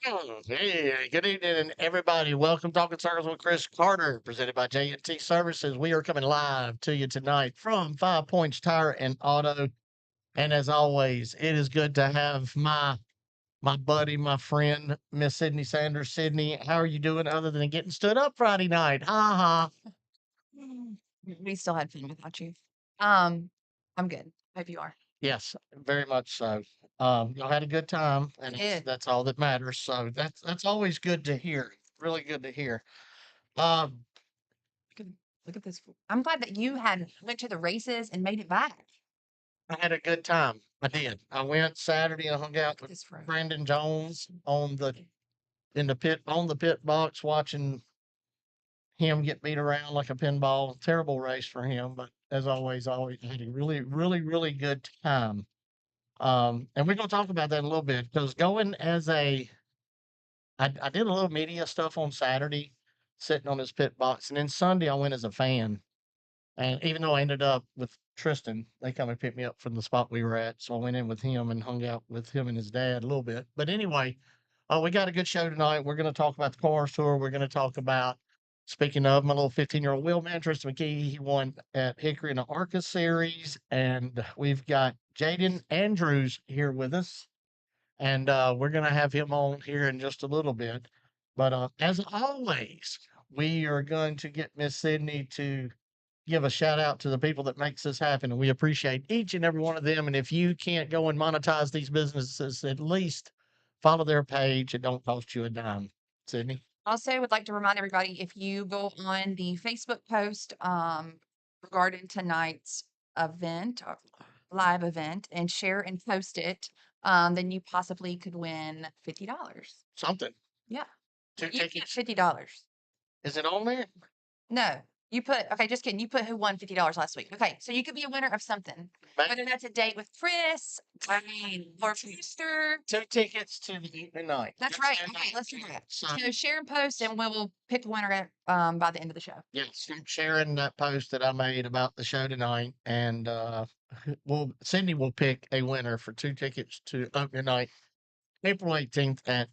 Hey, good evening, everybody. Welcome to Talking Circles with Chris Carter, presented by J&T Services. We are coming live to you tonight from Five Points Tire and Auto. And as always, it is good to have my buddy, my friend, Miss Sydney Sanders. Sydney, how are you doing other than getting stood up Friday night? Ha ha. We still had fun without you. Um, I'm good. Hope you are. Yes, very much so. Y'all had a good time, We and did. that's all that matters. So that's always good to hear. Really good to hear. Um, Look at, look at this. I'm glad that you had went to the races and made it back. I had a good time. I did. I went Saturday and hung out Look at with this road. Brandon Jones in the pit box watching him get beat around like a pinball. Terrible race for him, but as always had a really good time. And we're gonna talk about that in a little bit because going as I did a little media stuff on Saturday, sitting on his pit box, and then Sunday I went as a fan. And even though I ended up with Tristan, they come and picked me up from the spot we were at. So I went in with him and hung out with him and his dad a little bit. But anyway, we got a good show tonight. We're going to talk about the Cars Tour. We're going to talk about, speaking of my little 15-year-old wheelman, Tristan McKee. He won at Hickory in the ARCA series. And we've got Jaden Andrews here with us. And we're going to have him on here in just a little bit. But as always, we are going to get Miss Sydney to give a shout out to the people that makes this happen, and we appreciate each and every one of them. And if you can't go and monetize these businesses, at least follow their page. It don't cost you a dime. Sydney. Also, would like to remind everybody if you go on the Facebook post regarding tonight's event, or live event, and share and post it, then you possibly could win $50. Something. Yeah, Two you get tickets. $50. Is it on there? No, you put okay, just kidding. You put who won $50 last week. Okay, so you could be a winner of something. Ma- Whether that's a date with Chris, I mean, or Brewster. Two tickets to the evening night. That's Yes, right. and Okay, let's do that. so So share and post, and we will pick a winner at, by the end of the show. yes, I'm sharing that post that I made about the show tonight, and Sydney will pick a winner for two tickets to opening night, April 18th at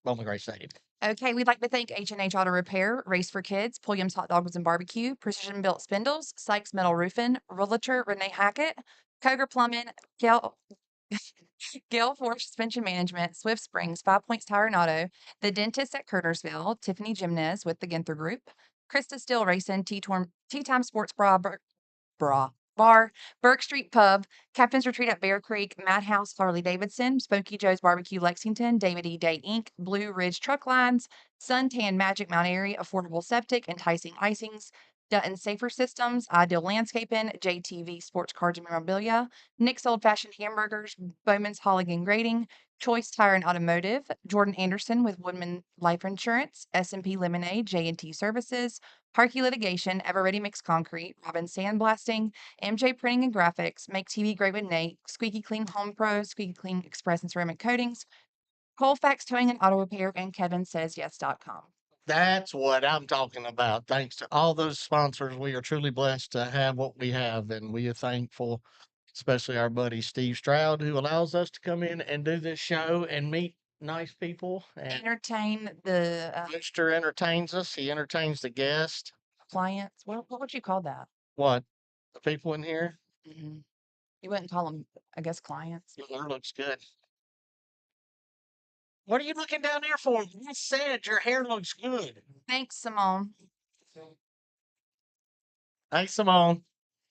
Bowman Gray Stadium. Okay, we'd like to thank H&H Auto Repair, Race for Kids, Pulliam's Hot Dogs and Barbecue, Precision Built Spindles, Sykes Metal Roofing, Realtor Renee Hackett, Koger Plumbing, Gale Gale Force Suspension Management, Swift Springs, Five Points Tire and Auto, The Dentist at Curtersville, Tiffany Gymnaz with the Ginther Group, Krista Steel Racing, Tea Time Sports Bar, Burke Street Pub, Captain's Retreat at Bear Creek, Madhouse Harley Davidson, Smoky Joe's Barbecue Lexington, David E. Day Inc., Blue Ridge Truck Lines, Suntan Magic Mount Airy, Affordable Septic, Enticing Icings, Dutton Safer Systems, Ideal Landscaping, JTV Sports Cards and Memorabilia, Nick's Old Fashioned Hamburgers, Bowman's Holligan Grading, Choice Tire and Automotive, Jordan Anderson with Woodman Life Insurance, S&P Lemonade, J&T Services, Harkey Litigation, Ever Ready Mix Concrete, Robin Sandblasting, MJ Printing and Graphics, Make TV Great with Nate, Squeaky Clean Home Pros, Squeaky Clean Express and Ceramic Coatings, Colfax Towing and Auto Repair, and KevinSaysYes.com. That's what I'm talking about. Thanks to all those sponsors, we are truly blessed to have what we have, and we are thankful, especially our buddy Steve Stroud, who allows us to come in and do this show and meet nice people. And Entertain the Mr. entertains us. He entertains the guest. clients. What would you call that? What? The people in here? hmm You wouldn't call them, I guess, clients. Your hair looks good. What are you looking down there for? You said your hair looks good. Thanks, Simone. Hey, Simone.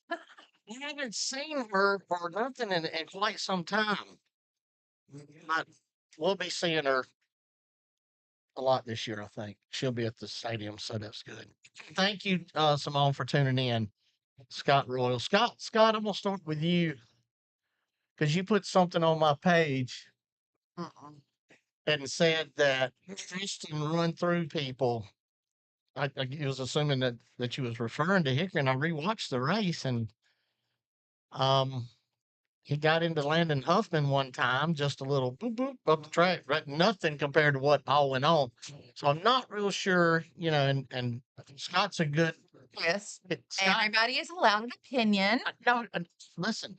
I haven't seen her or nothing in quite some time. But we'll be seeing her a lot this year, I think. She'll be at the stadium, so that's good. Thank you, Simone, for tuning in. Scott Royal. Scott, I'm gonna start with you because you put something on my page Mm-mm. and said that Tristan run through people. I was assuming that you was referring to Hickory, and I rewatched the race, and um, he got into Landon Huffman one time, just a little boop boop up the track, right? Nothing compared to what all went on. So I'm not real sure, and Scott's a good Yes. Scott. Everybody is allowed an opinion. No, listen.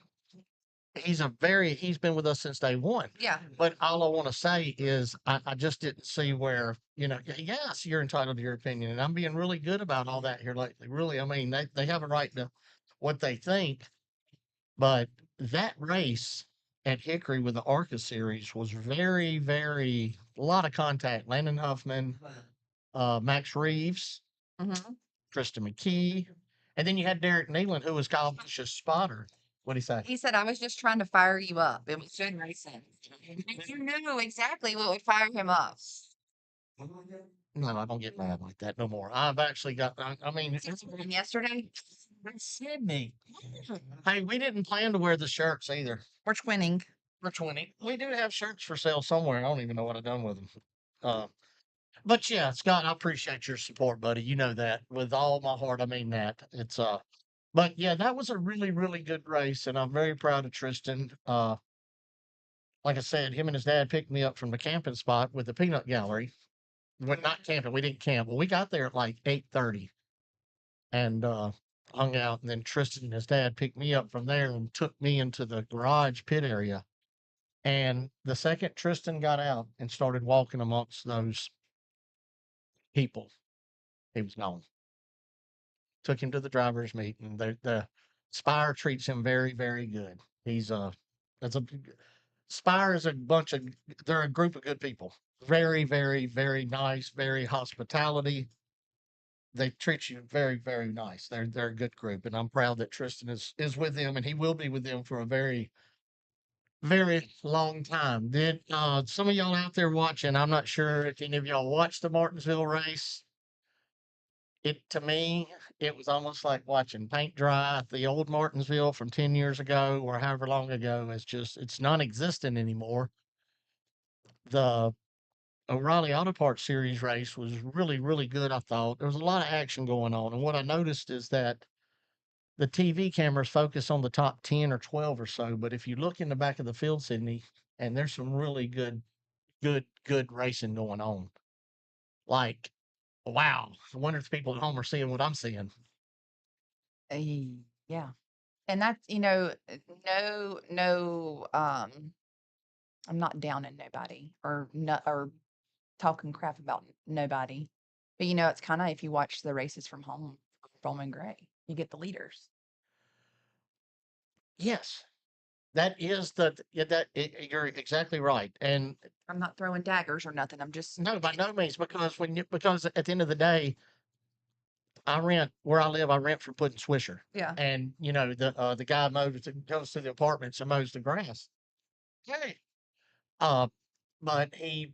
he's been with us since day one. Yeah. But all I want to say is I just didn't see where, yes, you're entitled to your opinion. And I'm being really good about all that here lately. Really, I mean, they have a right to what they think. But that race at Hickory with the ARCA series was very, very, a lot of contact. Landon Huffman, Max Reeves, Hmm. Tristan McKee. And then you had Derek Nealon, who was Kyle Busch's spotter. What'd he say? He said, I was just trying to fire you up. It was good racing. And you knew exactly what would fire him up. No, I don't get mad like that no more. I've actually got, I mean, And yesterday, Sydney. Hey, we didn't plan to wear the shirts either. we're twinning. We're 20. We do have shirts for sale somewhere. I don't even know what I've done with them. Uh, but yeah, Scott, I appreciate your support, buddy. You know that with all my heart. I mean that. But yeah, that was a really, really good race, and I'm very proud of Tristan. Like I said, him and his dad picked me up from the camping spot with the peanut gallery. We're not camping. We didn't camp. Well, we got there at like 8:30 and hung out. And then Tristan and his dad picked me up from there and took me into the garage pit area. And the second Tristan got out and started walking amongst those people, he was gone. Took him to the driver's meeting. The Spire treats him very, very good. He's that's a Spire is a bunch of they're a group of good people. Very, very, very nice, very hospitality. They treat you very, very nice. They're a good group, and I'm proud that Tristan is with them, and he will be with them for a very, very long time. Did some of y'all out there watching? I'm not sure if any of y'all watched the Martinsville race. It to me, it was almost like watching paint dry. The old Martinsville from 10 years ago or however long ago it's non-existent anymore. The O'Reilly Auto Parts Series race was really, really good, I thought. There was a lot of action going on. And what I noticed is that the TV cameras focus on the top 10 or 12 or so. But if you look in the back of the field, Sydney, and there's some really good racing going on. Like, wow. I wonder if people at home are seeing what I'm seeing. Yeah. And that's, no, I'm not downing nobody or not, or talking crap about nobody. But it's kind of if you watch the races from home, Bowman Gray, you get the leaders. Yes. That is yeah, you're exactly right. And I'm not throwing daggers or nothing. I'm just, no, by no means, because at the end of the day, I rent where I live. I rent from Puddin' Swisher, yeah. and the guy goes to the apartments and mows the grass. Hey, uh, but I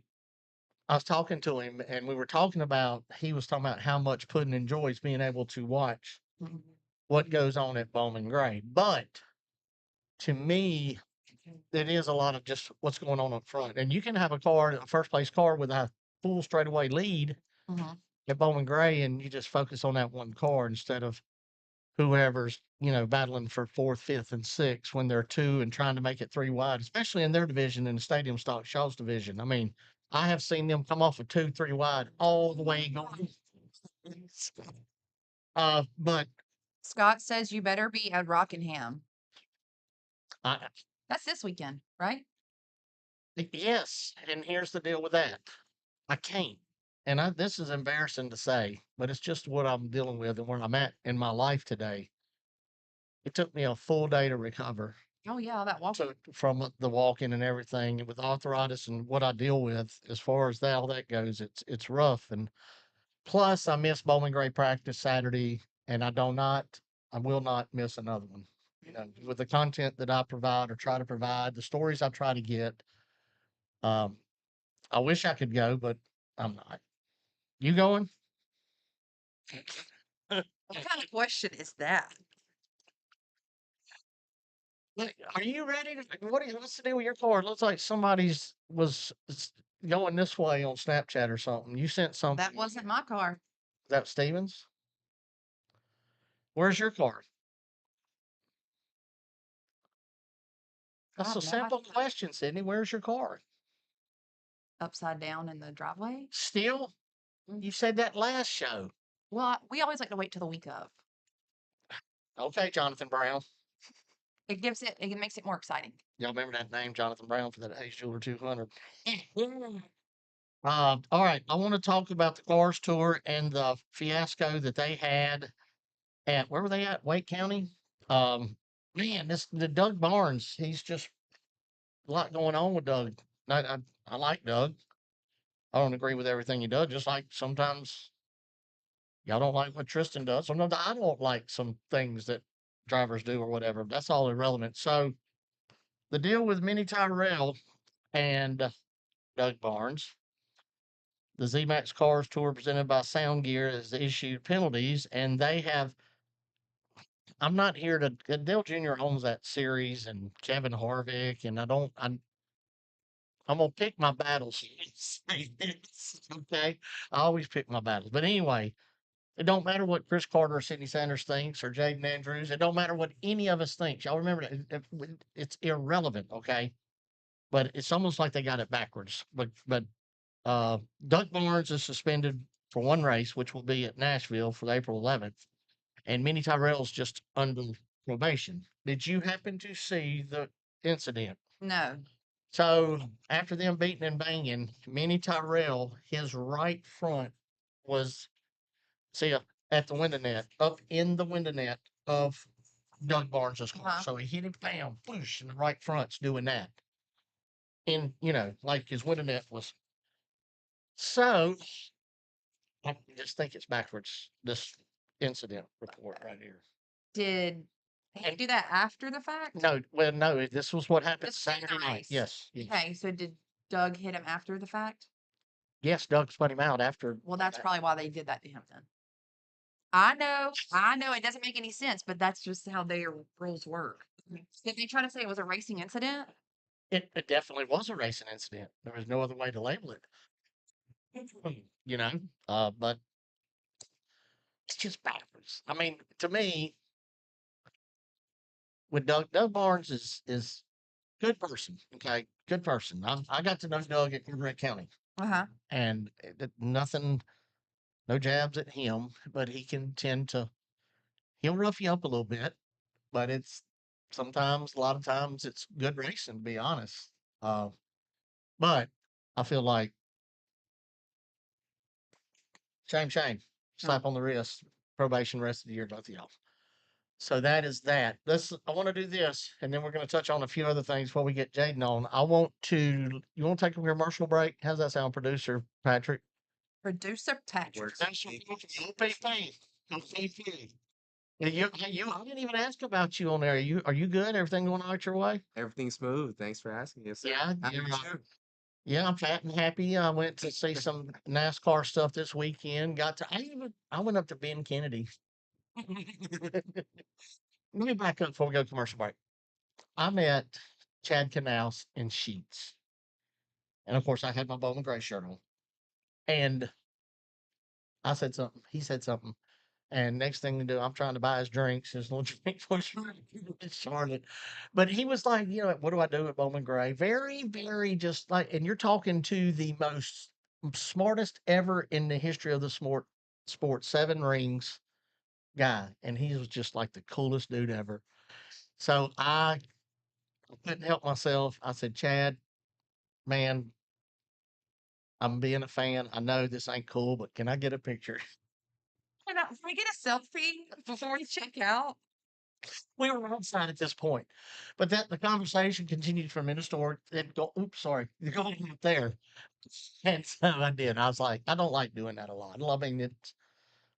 was talking to him, and he was talking about how much Puddin' enjoys being able to watch Mhm. what goes on at Bowman Gray. But to me, it is a lot of just what's going on up front. And you can have a first place car with a full straightaway lead Mhm. at Bowman Gray, and you just focus on that one car instead of whoever's, battling for fourth, fifth, and sixth when they're two and trying to make it three wide, especially in their division in the stadium stock Shaw's division. I mean, I have seen them come off of two, three wide all the way going. But Scott says you better be at Rockingham. I, That's this weekend, right? yes, and here's the deal with that. I can't. And this is embarrassing to say, but it's just what I'm dealing with and where I'm at in my life today. It took me a full day to recover Oh yeah, that walk. from the walking and everything with arthritis and what I deal with as far as all that goes. It's rough. And plus I missed Bowling Gray practice Saturday, and I will not miss another one. With the content that I provide or try to provide, the stories I try to get. Um, I wish I could go, but I'm not. You going? What kind of question is that? Are you ready to what's the deal with your car? It looks like somebody's going this way on Snapchat or something. You sent something. That wasn't my car. Is that Stevens? Where's your car? That's God, a simple question, Sydney. Where's your car? upside down in the driveway. Still? You said that last show. Well, we always like to wait till the week of. Okay, Jonathan Brown. it makes it more exciting. Y'all remember that name, Jonathan Brown, for that Hayes Jeweler 200? All right, I want to talk about the Cars Tour and the fiasco that they had at where were they at? Wake County. Man, this the Doug Barnes. He's just a lot going on with Doug. I like Doug. I don't agree with everything he does. Just like sometimes y'all don't like what Tristan does. Sometimes I don't like some things that drivers do or whatever. That's all irrelevant. So the deal with Minnie Tyrell and Doug Barnes, the ZMAX Cars Tour presented by Sound Gear has issued penalties, and they have. I'm not here to. Dale Jr. owns that series, and Kevin Harvick, and I'm gonna pick my battles. Say this, okay, I always pick my battles. But anyway, it don't matter what Chris Carter or Sidney Sanders thinks or Jaden Andrews. It don't matter what any of us thinks. Y'all remember that it's irrelevant, okay? But it's almost like they got it backwards. But Doug Barnes is suspended for one race, which will be at Nashville for April 11th, and Minnie Tyrell's just under probation. Did you happen to see the incident? No. So after them beating and banging, Minnie Tyrell, his right front was see at the window net, up in the window net of Doug Barnes's car. Uh-huh. So he hit him, bam, whoosh, and the right front's doing that. And like his window net was. So I just think it's backwards. This incident report right here. Did he And do that after the fact? no, well, no, this was what happened This was in the Saturday night. race. Yes, yes, Okay, so did Doug hit him after the fact? yes. Doug spun him out after. Well, that's probably why they did that to him then. I know, it doesn't make any sense, but that's just how their rules work. Did they try to say it was a racing incident? It definitely was a racing incident. There was no other way to label it. You know, but it's just backwards. I mean, to me, with Doug Barnes is good person. Okay, good person. I got to know Doug at Cornwall County, Uh-huh. and nothing, no jabs at him, but he can tend to he'll rough you up a little bit, but it's sometimes a lot of times it's good racing to be honest. Uh, but I feel like shame, slap on the wrist, probation rest of the year, both of y'all. So that is that. I want to do this, and then we're going to touch on a few other things before we get Jaden on. You want to take a commercial break? How's that sound, producer Patrick? Producer Patrick. Works. That's OPP. OPP. I didn't even ask about you on there. Are you good? Everything going out your way? Everything's smooth. Thanks for asking. Yes, sir. Yeah, Happy yeah. to. Yeah, I'm fat and happy. I went to see some NASCAR stuff this weekend. I went up to Ben Kennedy. Let me back up before we go to commercial break. I met Chad Canals in Sheets. And of course, I had my Bowman Gray shirt on. And I said something. He said something. And next thing to do, I'm trying to buy his drinks, his little drink for Charlotte. But he was like, what do I do at Bowman Gray? Very, very just like, and you're talking to the most smartest ever in the history of the sport, 7 rings guy. And he was just like the coolest dude ever. So I couldn't help myself. I said, Chad, man, I'm being a fan. I know this ain't cool, but can I get a picture? Can we get a selfie before we check out? We were outside at this point, but the conversation continued from in the store and go, oops, sorry, going up there. And so I did. I was like, I don't like doing that a lot. Loving it.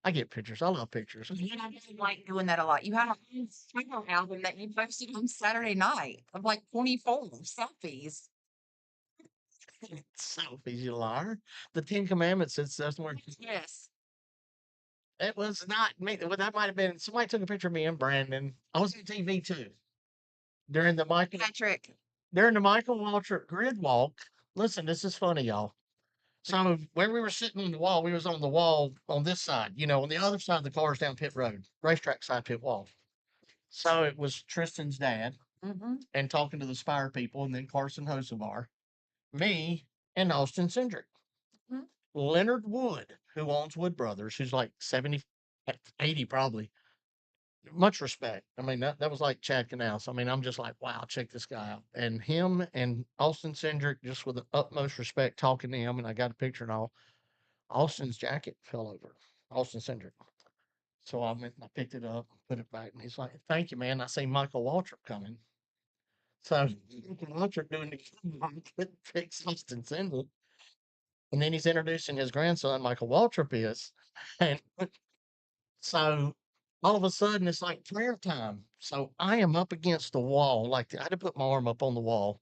I get pictures. I love pictures. You know, I really like doing that a lot. You had a whole photo album that you posted on Saturday night of like 24 selfies. Selfies, you liar. The 10 Commandments, that's where Yes. it was not me. Well, that might have been somebody took a picture of me and Brandon. I was on TV too during the Michael Patrick. during the Michael Waltrip grid walk. Listen, this is funny, y'all. So when we were sitting on the wall, we was on the wall on this side, on the other side of the cars down pit road, racetrack side pit wall. So it was Tristan's dad Mm-hmm. and talking to the Spire people, and then Carson Hosevar, me, and Austin Cindric. Mhm. Leonard Wood, who owns Wood Brothers, who's like 70, 80 probably, much respect. I mean, that was like Chad Canals. I mean, I'm just like, wow, check this guy out. And him and Austin Cindric, just with the utmost respect, talking to him, and I got a picture and all. Austin's jacket fell over. Austin Cindric. So I went and I picked it up, put it back, and he's like, "Thank you, man. I see Michael Waltrip coming." So Michael Waltrip doing the couldn't fix Austin Cindric, and then he's introducing his grandson, Michael Waltrip is, and so all of a sudden it's like prayer time. So I am up against the wall, like I had to put my arm up on the wall.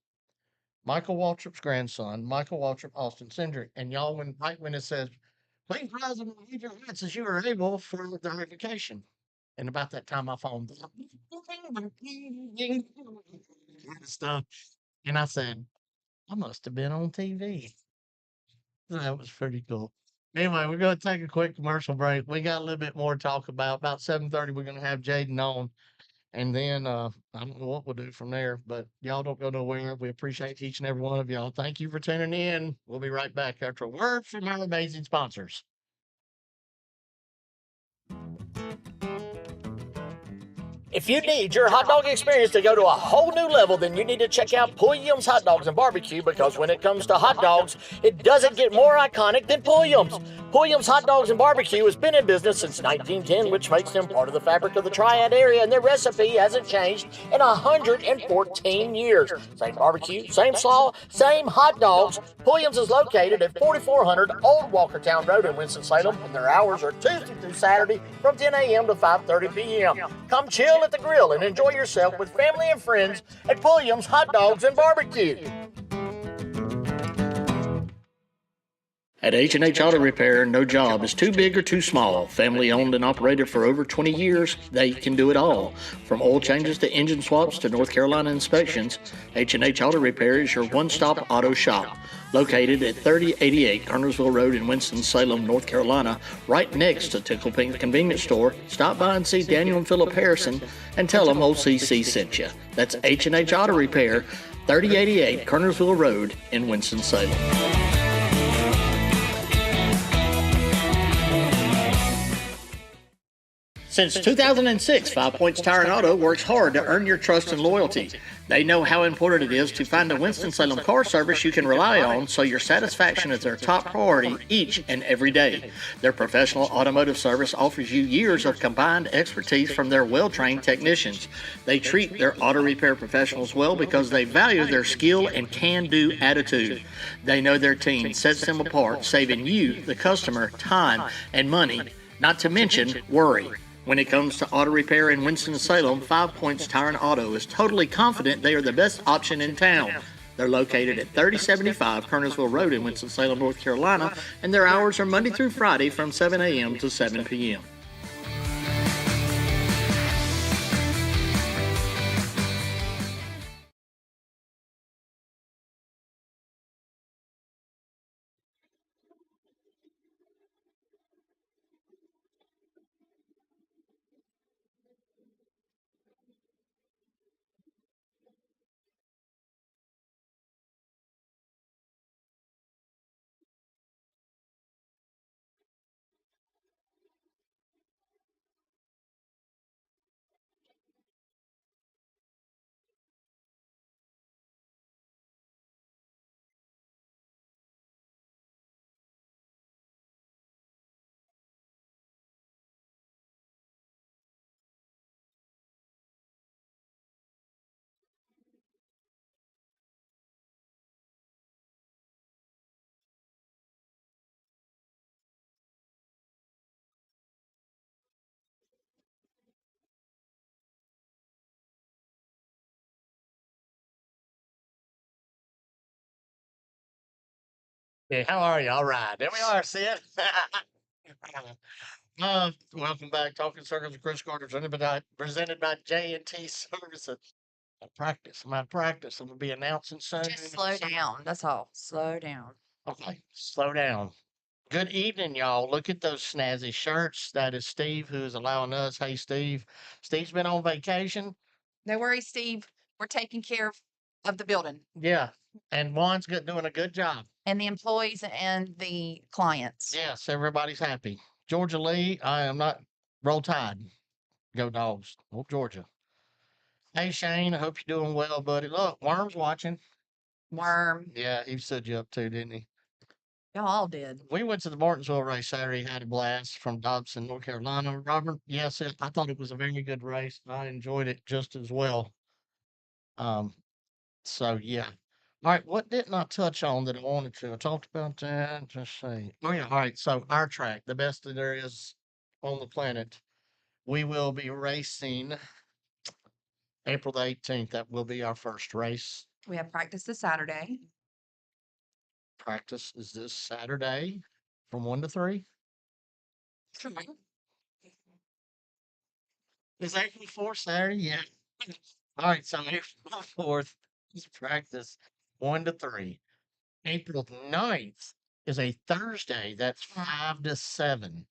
Michael Waltrip's grandson, Michael Waltrip, Austin Cindric, and y'all when right when it says, "Please rise and leave your hats as you are able for the verification." And about that time, my phone stuff, and I said, "I must have been on TV." That was pretty cool. Anyway, we're gonna take a quick commercial break. We got a little bit more to talk about. About 7:30, we're gonna have Jaden on, and then I don't know what we'll do from there. But y'all don't go nowhere. We appreciate each and every one of y'all. Thank you for tuning in. We'll be right back after a word from our amazing sponsors. If you need your hot dog experience to go to a whole new level, then you need to check out Pulliam's Hot Dogs and Barbecue, because when it comes to hot dogs, it doesn't get more iconic than Pulliam's. Pulliam's Hot Dogs and Barbecue has been in business since 1910, which makes them part of the fabric of the Triad area, and their recipe hasn't changed in 114 years. Same barbecue, same slaw, same hot dogs. Pulliam's is located at 4400 Old Walkertown Road in Winston-Salem, and their hours are Tuesday through Saturday from 10 a.m. to 5:30 p.m. Come chill at the grill and enjoy yourself with family and friends at Pulliam's Hot Dogs and Barbecue. At H&H Auto Repair, no job is too big or too small. Family owned and operated for over 20 years, they can do it all. From oil changes to engine swaps to North Carolina inspections, H&H Auto Repair is your one-stop auto shop. Located at 3088 Kernersville Road in Winston-Salem, North Carolina, right next to Tickle Pink Convenience Store. Stop by and see Daniel and Philip Harrison and tell them OCC sent you. That's H&H Auto Repair, 3088 Kernersville Road in Winston-Salem. Since 2006, 5 Points Tire and Auto works hard to earn your trust and loyalty. They know how important it is to find a Winston-Salem car service you can rely on, so your satisfaction is their top priority each and every day. Their professional automotive service offers you years of combined expertise from their well-trained technicians. They treat their auto repair professionals well because they value their skill and can-do attitude. They know their team sets them apart, saving you, the customer, time and money, not to mention worry. When it comes to auto repair in Winston-Salem, 5 Points Tire and Auto is totally confident they are the best option in town. They're located at 3075 Kernersville Road in Winston-Salem, North Carolina, and their hours are Monday through Friday from 7 a.m. to 7 p.m. Hey, how are you? All right, there we are, Sid. Welcome back, Talking Circles with Chris Carter, presented by J&T Services. I'm out of practice. I'm gonna be announcing soon. Just slow down. That's all. Slow down. Okay, slow down. Good evening, y'all. Look at those snazzy shirts. That is Steve who is allowing us. Hey, Steve. Steve's been on vacation. No worries, Steve. We're taking care of the building Yeah, and Juan's doing a good job. and the employees and the clients. Yes, everybody's happy. Georgia Lee, I am not. Roll Tide. Go Dogs. Oh, Georgia. Hey, Shane, I hope you're doing well, buddy. Look, Worm's watching. Worm. Yeah, he stood you up too, didn't he? Y'all all did. We went to the Martinsville race Saturday, had a blast from Dobson, North Carolina. Robert, yes, I thought it was a very good race. I enjoyed it just as well. Um, so yeah. All right, what didn't I touch on that I wanted to? I talked about that. Just say, oh yeah, all right. So our track, the best that there is on the planet, we will be racing April the 18th. That will be our first race. We have practice this Saturday. Practice is this Saturday from 1 to 3. Is April 4th Saturday? Yeah. All right, so April 4th is practice 1 to 3. April 9th is a Thursday. That's 5 to 7.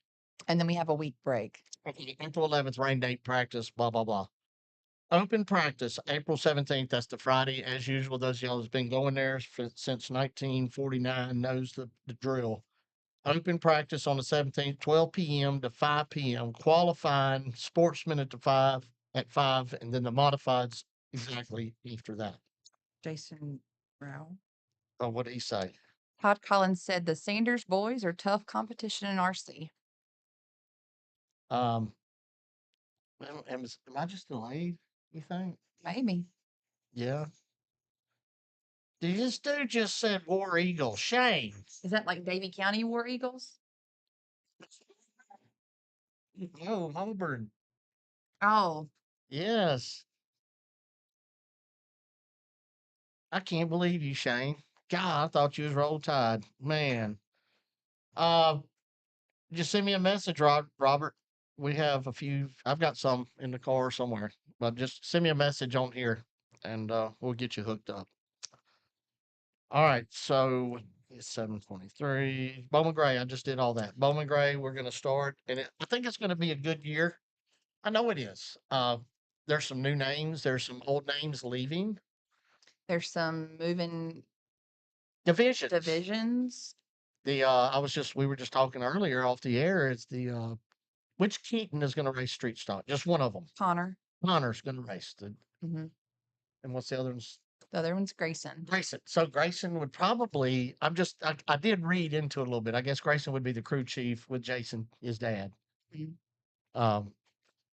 And then we have a week break. Okay, April 11th, rain date practice, blah, blah, blah. Open practice, April 17th. That's the Friday. As usual, those of y'all that's been going there since 1949 knows the drill. Open practice on the 17th, 12 p.m. to 5 p.m. Qualifying sportsmen at 5, and then the modifieds exactly after that. Jason Rao. Oh, what did he say? Todd Collins said the Sanders boys are tough competition in RC. Well, am I just delayed? You think? Maybe. Yeah. This dude just said War Eagle. Shame. Is that like Davie County War Eagles? Oh, Hubbard. Oh, Yes. I can't believe you, Shane. God, I thought you was Roll Tide. Man. Uh, just send me a message, Robert. We have a few. I've got some in the car somewhere, but just send me a message on here, and we'll get you hooked up. All right, so it's 7:23. Bowman Gray, I just did all that. Bowman Gray, we're going to start, and I think it's going to be a good year. I know it is. There's some new names. There's some old names leaving there's some moving divisions. divisions. We were just talking earlier off the air. It's which Keaton is going to race street stock? Just one of them. Connor. Connor's going to race hmm and what's the other one's? The other one's Grayson. Grayson. So Grayson would probably. I did read into it a little bit. I guess Grayson would be the crew chief with Jason, his dad. Mhm. Um,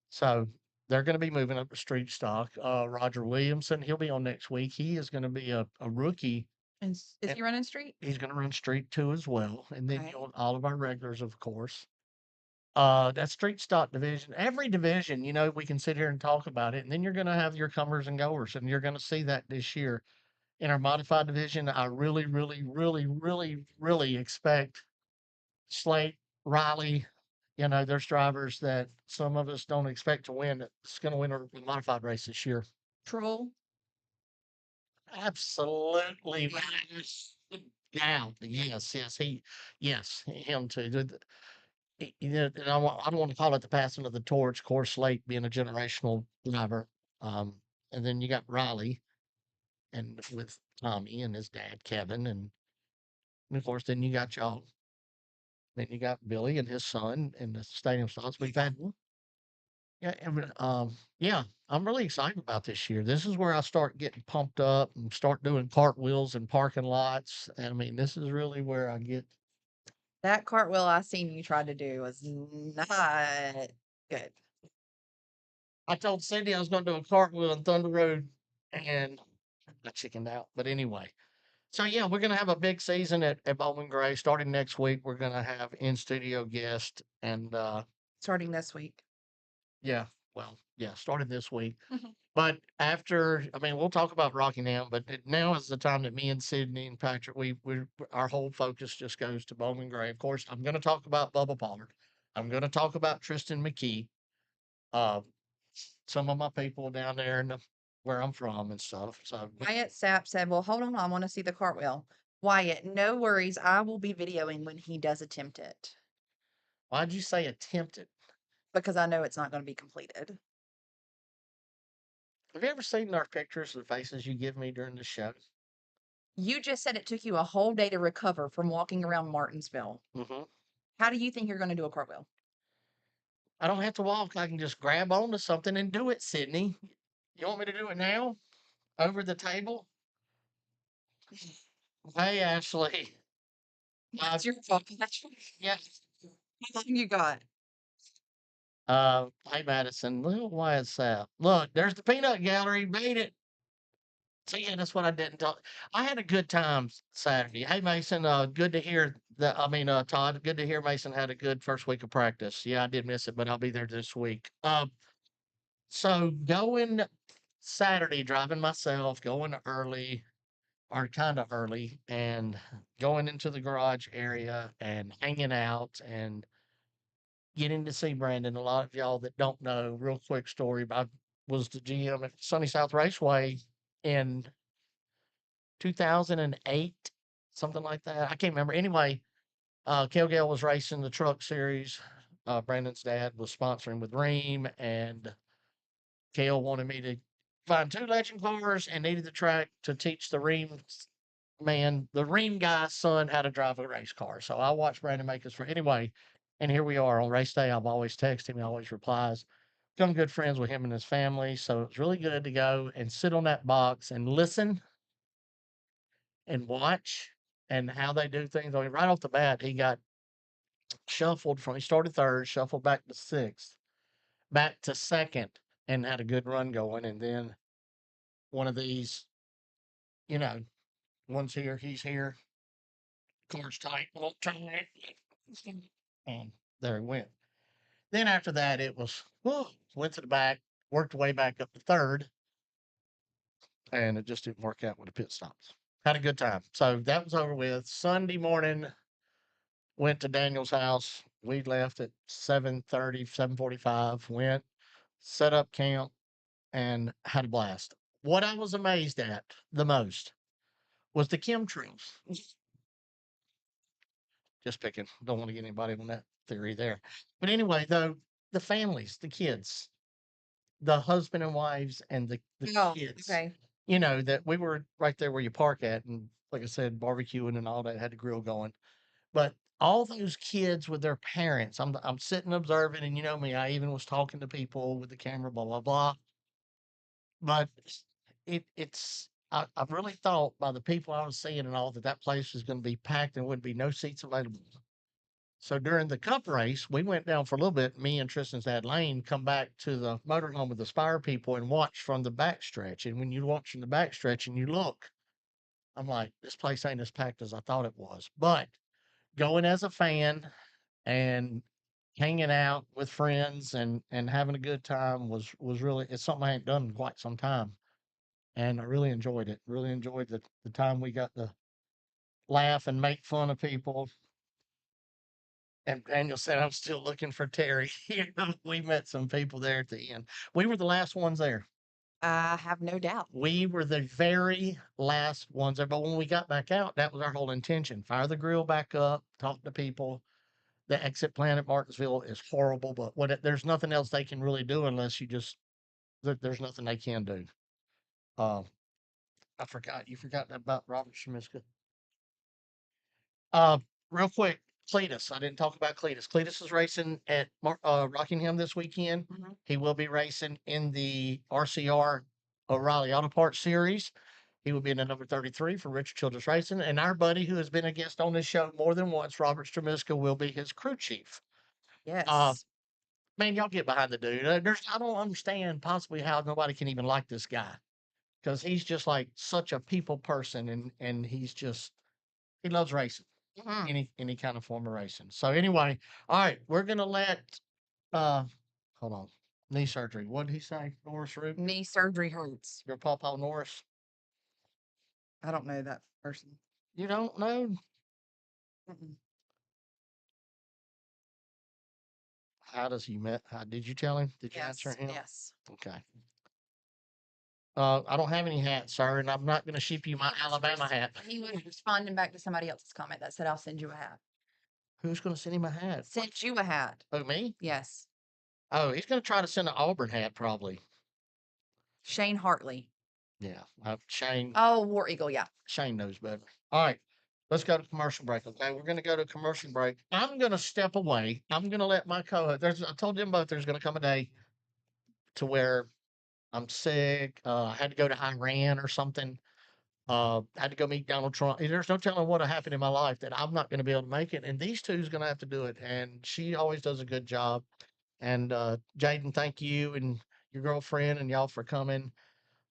so they're going to be moving up to street stock. Roger Williamson, he'll be on next week. He is going to be a rookie. Is And he running street? he's going to run street two as well. And then Okay. all of our regulars, of course. That street stock division, every division, we can sit here and talk about it. And then you're going to have your comers and goers. And you're going to see that this year in our modified division. I really, really, really, really, really expect Slate, Riley, there's drivers that some of us don't expect to win. That's going to win a modified race this year. Troll. Absolutely. Yeah. Yes, him too. And I don't want to call it the passing of the torch. Of course, Slate being a generational driver. And then you got Riley and with Tommy and his dad, Kevin. And of course, then you got y'all. Then you got Billy and his son and the stadium stocks. We've had, yeah, yeah, I'm really excited about this year. This is where I start getting pumped up and start doing cartwheels in parking lots. And I mean, this is really where I get. That cartwheel I seen you tried to do was not good. I told Cindy I was going to do a cartwheel in Thunder Road, and I chickened out. But anyway, so yeah, we're going to have a big season at Bowman Gray starting next week. We're going to have in studio guest and Starting this week. yeah, well, yeah, started this week. Mhm. But after, I mean, we'll talk about Rockingham, but now is the time that me and Sydney and Patrick, our whole focus just goes to Bowman Gray. Of course, I'm going to talk about Bubba Pollard. I'm going to talk about Tristan McKee. Uh, some of my people down there where I'm from and stuff. So Wyatt Sapp said, well, hold on. I want to see the cartwheel. Wyatt, no worries. I will be videoing when he does attempt it why'd you say attempted? because I know it's not going to be completed. Have you ever seen our pictures of the faces you give me during the show? You just said it took you a whole day to recover from walking around Martinsville. Mm-hmm. How do you think you're going to do a cartwheel? I don't have to walk. I can just grab onto something and do it, Sydney. You want me to do it now? Over the table? Hey, Ashley. It's your fault, Patrick. Yeah. How long you got? Hey, Madison. Little Wyatt Sapp. Look, there's the peanut gallery. Made it. See, yeah, that's what I didn't tell. I had a good time Saturday. Hey, Mason. Good to hear that. I mean, Todd. Good to hear Mason had a good first week of practice. Yeah, I did miss it, but I'll be there this week. So going Saturday, driving myself, going early or kind of early, and going into the garage area and hanging out and getting to see Brandon. A lot of y'all that don't know, real quick story. I was the GM at Sunny South Raceway in 2008, something like that. I can't remember. Anyway, Kel Gale was racing the truck series. Brandon's dad was sponsoring with Ream, and Kel wanted me to find 2 legend cars and needed the track to teach the Ream man, the Ream guy's son, how to drive a race car. So I watched Brandon make his for anyway. And here we are on race day. I've always texted him, he always replies. Become good friends with him and his family. So it's really good to go and sit on that box and listen and watch and how they do things. I mean, right off the bat, he got shuffled from, he started third, shuffled back to sixth, back to second, and had a good run going. And then one of these, you know, one's here, he's here, cards tight, won't turn it. And there he went. Then after that, it was, went to the back, worked way back up to third, and it just didn't work out with the pit stops. Had a good time. So that was over with. Sunday morning, went to Daniel's house. We left at 7:30, 7:45. Went, set up camp, and had a blast. What I was amazed at the most was the chemtrails. Just picking. Don't want to get anybody on that theory there. But anyway, though, the families, the kids, the husband and wives, and the Oh, kids, okay. you know, that we were right there where you park at. And like I said, barbecuing and all that, had the grill going. But all those kids with their parents, I'm sitting observing, and you know me, I even was talking to people with the camera, blah blah blah. But I really thought by the people I was seeing and all that that place was going to be packed and would be no seats available. So during the cup race, we went down for a little bit. Me and Tristan's dad Lane come back to the motorhome with the Spire people and watch from the backstretch. And when you watch from the backstretch and you look, I'm like, this place ain't as packed as I thought it was. But going as a fan and hanging out with friends and having a good time was really, it's something I ain't done in quite some time. And I really enjoyed it. Really enjoyed the time we got to laugh and make fun of people. And Daniel said, I'm still looking for Terry. You know, we met some people there at the end. We were the last ones there. I have no doubt. We were the very last ones there. But when we got back out, that was our whole intention. Fire the grill back up, talk to people. The exit plan at Martinsville is horrible, but there's nothing else they can really do unless you just, there's nothing they can do. Uh, I forgot, you forgot about Robert Shemiska. Uh, Real quick, Cletus. I didn't talk about Cletus. Cletus is racing at Rockingham this weekend. Mhm. He will be racing in the RCR O'Reilly Auto Parts Series. He will be in the number 33 for Richard Childress Racing. And our buddy who has been a guest on this show more than once, Robert Stramiska, will be his crew chief. Yes. Man, y'all get behind the dude. I don't understand possibly how nobody can even like this guy because he's just like such a people person, and he loves racing, Mhm. any kind of form of racing. So anyway, all right, we're gonna let hold on, knee surgery. What did he say, Norris Rubin? Knee surgery hurts. Your Pawpaw Norris? I don't know that person. You don't know? Mm-mm. How does he met? How did you tell him? Did you answer Yes. him? Yes. Okay. I don't have any hats, sir, and I'm not gonna ship you my Alabama hat. He was responding back to somebody else's comment that said, I'll send you a hat. Who's gonna send him a hat? Sent you a hat. Oh, me? Yes. Oh, he's gonna try to send an Auburn hat, probably. Shane Hartley. Yeah, Shane. Oh, War Eagle. Yeah. Shane knows better. All right, let's go to commercial break. Okay, we're gonna go to commercial break. I'm gonna step away. I'm gonna let my co-host. I told them both there's gonna come a day to where I'm sick. I had to go to Iran or something. Had to go meet Donald Trump. There's no telling what'll happen in my life that I'm not going to be able to make it. And these two's going to have to do it. And she always does a good job. And Jaden, thank you and your girlfriend and y'all for coming.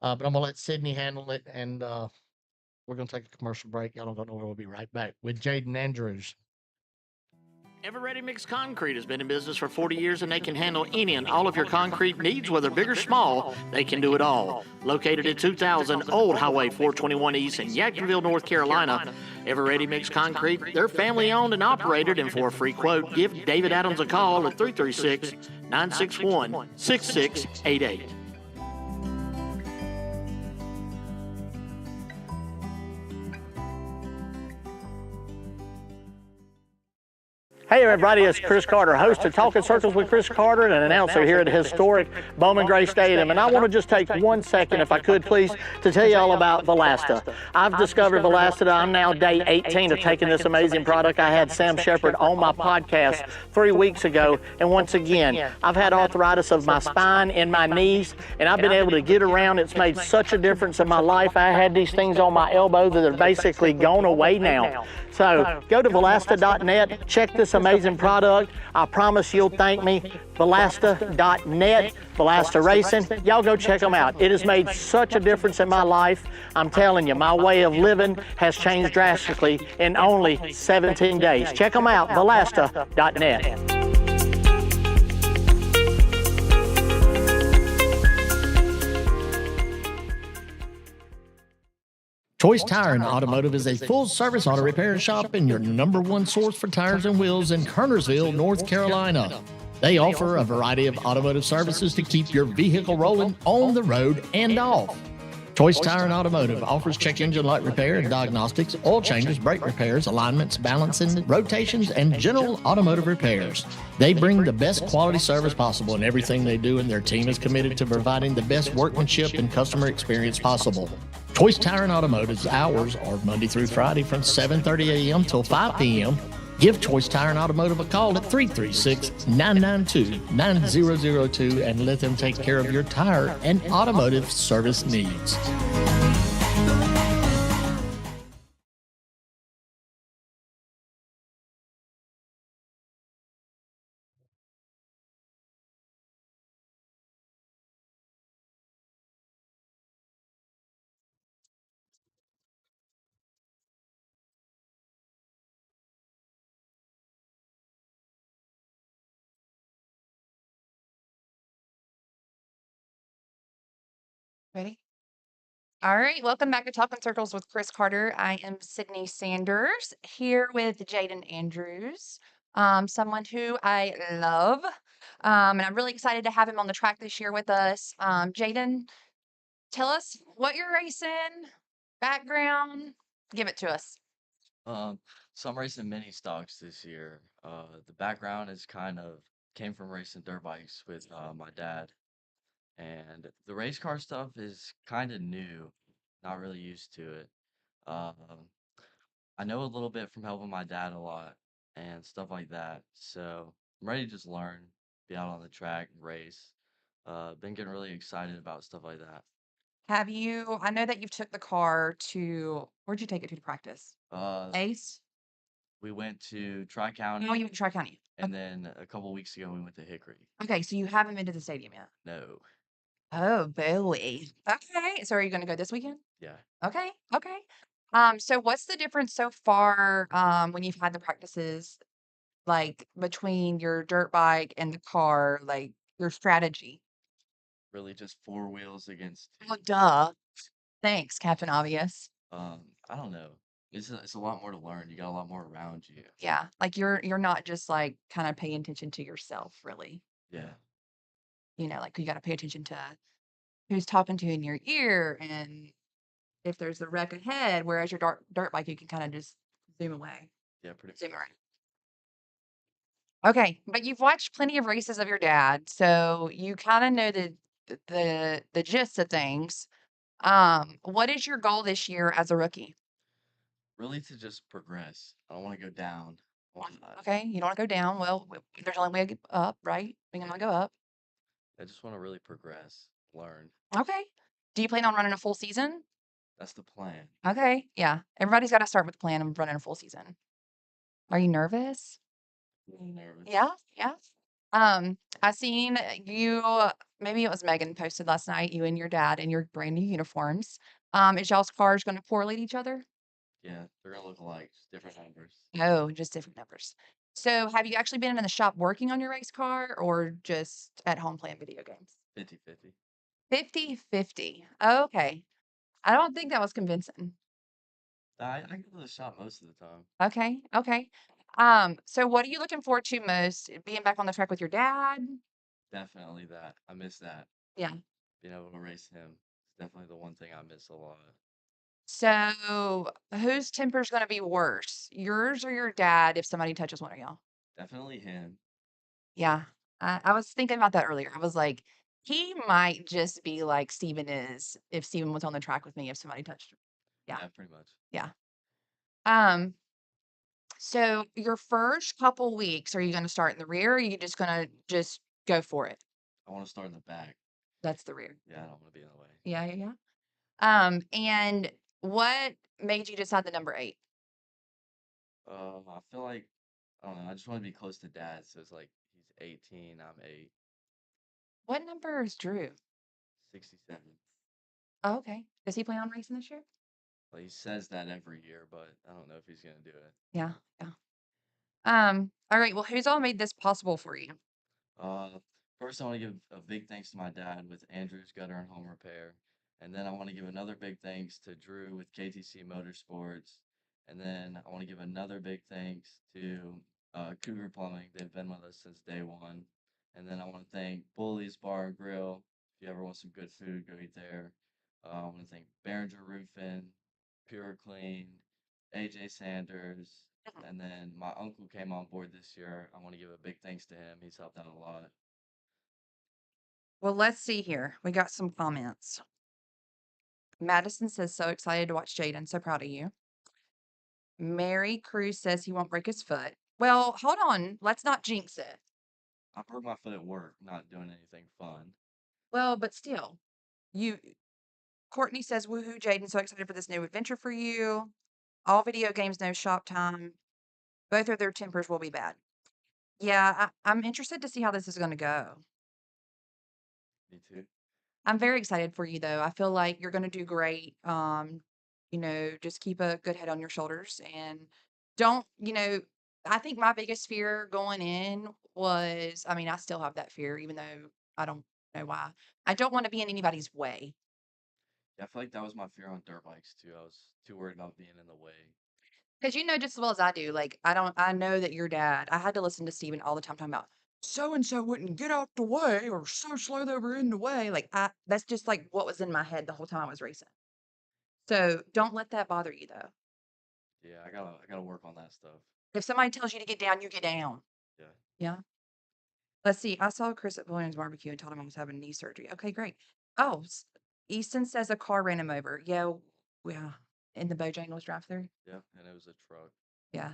But I'm gonna let Sydney handle it, and we're gonna take a commercial break. Y'all don't go nowhere. We'll be right back with Jaden Andrews. Ever Ready Mix Concrete has been in business for 40 years and they can handle any and all of your concrete needs, whether big or small. They can do it all. Located at 2000 Old Highway 421 East in Yadkinville, North Carolina, Ever Ready Mix Concrete, they're family owned and operated, and for a free quote, give David Adams a call at 336-961-6688. Hey everybody, it's Chris Carter, host of Talking Circles with Chris Carter and an announcer here at the historic Bowman Gray Stadium. And I want to just take 1 second, if I could please, to tell you all about Velasta. I've discovered Velasta. I'm now day 18 of taking this amazing product. I had Sam Shepard on my podcast 3 weeks ago. And once again, I've had arthritis of my spine and my knees, and I've been able to get around. It's made such a difference in my life. I had these things on my elbow that are basically gone away now. So go to Velasta.net, check this amazing product. I promise you'll thank me. Velasta.net, Velasta Racing. Y'all go check them out. It has made such a difference in my life. I'm telling you, my way of living has changed drastically in only 17 days. Check them out, Velasta.net. Choice Tire and Automotive is a full-service auto repair shop and your #1 source for tires and wheels in Kernersville, North Carolina. They offer a variety of automotive services to keep your vehicle rolling on the road and off. Choice Tire and Automotive offers check engine light repair and diagnostics, oil changes, brake repairs, alignments, balancing, rotations, and general automotive repairs. They bring the best quality service possible in everything they do, and their team is committed to providing the best workmanship and customer experience possible. Choice Tire and Automotive's hours are Monday through Friday from 7:30 a.m. till 5 p.m. Give Choice Tire and Automotive a call at 336-992-9002 and let them take care of your tire and automotive service needs. Ready? All right, welcome back to Talking Circles with Chris Carter. I am Sydney Sanders here with Jaden Andrews, someone who I love, and I'm really excited to have him on the track this year with us. Jaden, tell us what you're racing, background, give it to us. Um, so I'm racing mini stocks this year. The background is kind of came from racing dirt bikes with my dad, and the race car stuff is kind of new, not really used to it. Um, I know a little bit from helping my dad a lot and stuff like that. So I'm ready to just learn, be out on the track, race. Been getting really excited about stuff like that. I know that you've took the car where'd you take it to practice? Uh, Ace? we went to Tri County, No, you went to Tri-County. and then a couple weeks ago we went to Hickory. Okay, so you haven't been to the stadium yet. No, Oh, boy. Okay, so are you gonna go this weekend? yeah. Okay, okay. So what's the difference so far, when you've had the practices, like between your dirt bike and the car, like your strategy? Really just four wheels against Oh, duh. Thanks, Captain Obvious. I don't know. It's a lot more to learn. You got a lot more around you. Yeah, like you're not just like kind of paying attention to yourself, really. Yeah. Like you got to pay attention to who's talking to you in your ear and if there's a wreck ahead. Whereas your dirt bike, you can kind of just zoom away, Yeah, pretty zoom around. Okay, but you've watched plenty of races of your dad, so you kind of know the gist of things. What is your goal this year as a rookie? Really to just progress. I don't want to go down. Okay, you don't want to go down. Well, there's only way to get up, right? We can only go up. I just want to really progress, learn. Okay. Do you plan on running a full season? That's the plan. Okay, yeah. Everybody's got to start with a plan of running a full season. Are you nervous? A little nervous. Yeah, yeah. I seen you, maybe it was Megan posted last night, you and your dad in your brand new uniforms. Is y'all's cars going to correlate each other? Yeah, they're gonna look alike, just different numbers. No, just different numbers. So have you actually been in the shop working on your race car or just at home playing video games? 50-50. 50-50. Okay. I don't think that was convincing. I go to the shop most of the time. Okay, okay. So what are you looking forward to most? Being back on the track with your dad? Definitely that. I miss that. Yeah. Being able to race him is definitely the one thing I miss a lot. So whose temper's gonna be worse? Yours or your dad if somebody touches one of y'all? Definitely him. Yeah. I was thinking about that earlier. I was like, he might just be like Steven is if Steven was on the track with me if somebody touched him. Yeah. Yeah, pretty much. Yeah. Um, so your first couple weeks, are you gonna start in the rear or are you just gonna just go for it? I want to start in the back. That's the rear. Yeah, I don't want to be in the way. Yeah, yeah, yeah. And what made you decide the number 8? I feel like I don't know. I just want to be close to dad, so it's like he's 18, I'm 8, What number is Drew? 67. Oh, okay. Does he plan on racing this year? Well, he says that every year, but I don't know if he's gonna do it. Yeah, yeah. All right. Well, who's all made this possible for you? Uh, First I want to give a big thanks to my dad with Andrew's Gutter and Home Repair, and then I want to give another big thanks to Drew with KTC Motorsports, and then I want to give another big thanks to Cougar Plumbing. They've been with us since day one, and then I want to thank Bully's Bar and Grill. If you ever want some good food, go eat there. I want to thank Behringer Roofing, Pure Clean, AJ Sanders, and then my uncle came on board this year. I want to give a big thanks to him. He's helped out a lot. Well, let's see here. We got some comments. Madison says, so excited to watch Jaden. So proud of you. Mary Cruz says he won't break his foot. Well, hold on. Let's not jinx it. I broke my foot at work, not doing anything fun. Well, but still, you. Courtney says, woohoo, Jaden. So excited for this new adventure for you. All video games, no shop time. Both of their tempers will be bad. Yeah, I'm interested to see how this is going to go. Me too. I'm very excited for you though. I feel like you're going to do great. Just keep a good head on your shoulders and don't, I think my biggest fear going in was, I mean, I still have that fear, even though I don't know why. I don't want to be in anybody's way. Yeah, I feel like that was my fear on dirt bikes too. I was too worried about being in the way. Because you know just as well as I do, like I know that your dad, I had to listen to Steven all the time talking about so and so wouldn't get out the way or so slow they were in the way. Like that's just like what was in my head the whole time I was racing. So don't let that bother you though. Yeah, I gotta work on that stuff. If somebody tells you to get down, you get down. Yeah. Yeah. Let's see. I saw Chris at Williams Barbecue and told him I was having knee surgery. Okay, great. Oh, Easton says a car ran him over. Yeah, yeah. In the Bojangles drive-through. Yeah, and it was a truck. Yeah.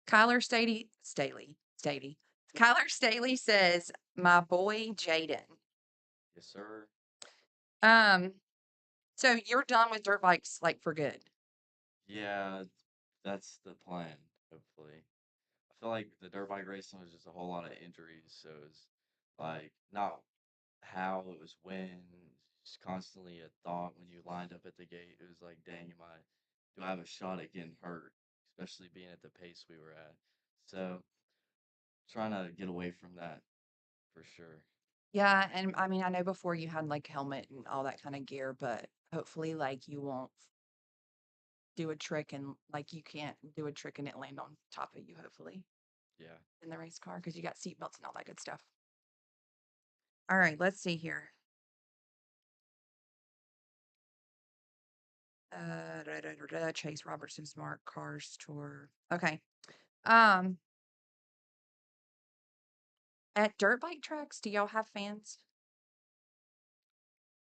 Kyler Staley. Kyler Staley says, my boy Jaden. Yes, sir. Um, so you're done with dirt bikes like for good. Yeah, that's the plan, hopefully. I feel like the dirt bike racing was just a whole lot of injuries, so it's like not how, it was when, just constantly a thought when you lined up at the gate. It was like, dang, do I have a shot at getting hurt, especially being at the pace we were at. So trying to get away from that for sure. Yeah, and I mean I know before you had like helmet and all that kind of gear, but hopefully like you won't do a trick and like you can't do a trick and it land on top of you, hopefully, Yeah. in the race car because you got seat belts and all that good stuff. All right, let's see here. Chase Robertson Smart Cars Tour. Okay. Um, at dirt bike tracks, do y'all have fans?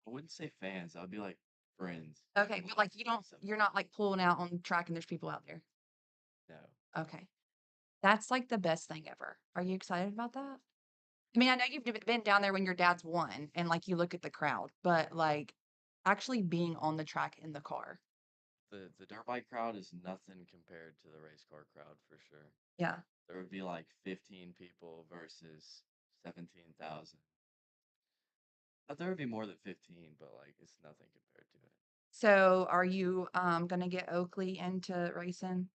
I wouldn't say fans. I would be like friends. Okay, but like you're not like pulling out on the track and there's people out there. No. Okay. That's like the best thing ever. Are you excited about that? I mean, I know you've been down there when your dad's won and like you look at the crowd, but like actually being on the track in the car. The dirt bike crowd is nothing compared to the race car crowd for sure. Yeah. There would be like 15 people versus 17,000. But there would be more than 15, but like it's nothing compared to it. So are you gonna get Oakley into racing?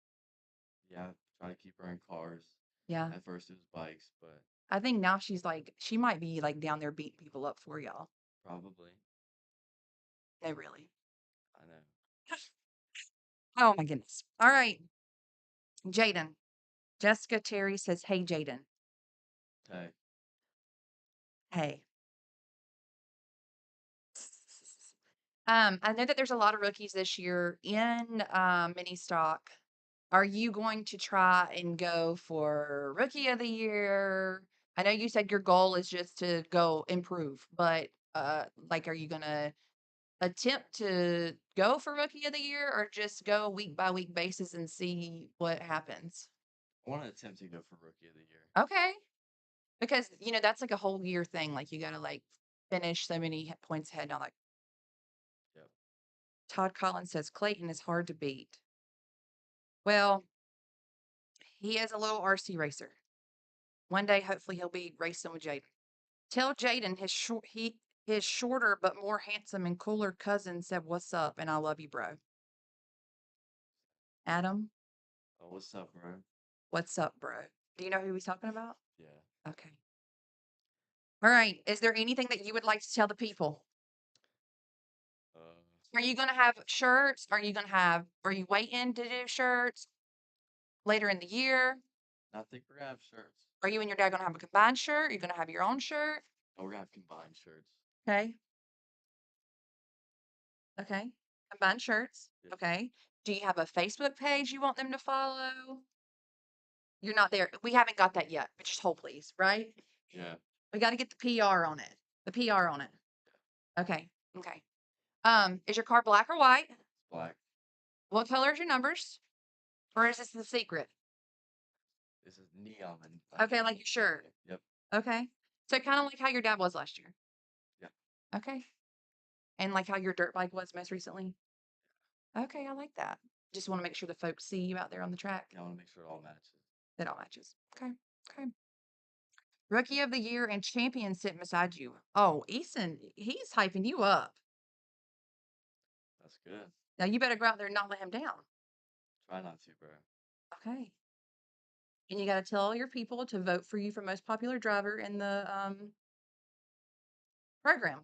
Yeah, try to keep her in cars. Yeah. At first it was bikes, but I think now she's like she might be like down there beating people up for y'all. probably. No, really. I know. Oh my goodness. All right. Jaden. Jessica Terry says, "Hey Jaden. Hey, Hey." I know that there's a lot of rookies this year in mini stock. Are you going to try and go for rookie of the year? I know you said your goal is just to go improve, but like, are you gonna attempt to go for rookie of the year or just go week by week basis and see what happens? I want to attempt to go for rookie of the year. Okay. Because, that's like a whole year thing. Like you gotta like finish so many points ahead. Now, like Yep. Todd Collins says Clayton is hard to beat. Well, he is a little RC racer. One day, hopefully, he'll be racing with Jaden. Tell Jaden his shorter but more handsome and cooler cousin said, "What's up?" and "I love you, bro." Adam, Oh, what's up, bro? what's up, bro? Do you know who he's talking about? Yeah. Okay. All right. Is there anything that you would like to tell the people? Are you going to have shirts? Are you waiting to do shirts later in the year? I think we're gonna have shirts. Are you and your dad going to have a combined shirt? Are you going to have your own shirt? Oh, we're gonna have combined shirts. Okay. Okay. Combined shirts. Yes. Okay. Do you have a Facebook page you want them to follow? You're not there. We haven't got that yet, but just hold please, right? Yeah. We got to get the PR on it. The PR on it. Okay. Okay. Is your car black or white? It's black. What color is your numbers? Or is this the secret? This is neon. Okay, like your shirt. Yep. Okay. So kind of like how your dad was last year. Yeah. Okay. And like how your dirt bike was most recently. Okay, I like that. Just want to make sure the folks see you out there on the track. Yeah, I want to make sure it all matches. It all matches. Okay. Okay. Rookie of the year and champion sitting beside you. Oh, Eason, he's hyping you up. That's good. Now you better go out there and not let him down. Try not to, bro. Okay. And you got to tell all your people to vote for you for most popular driver in the program.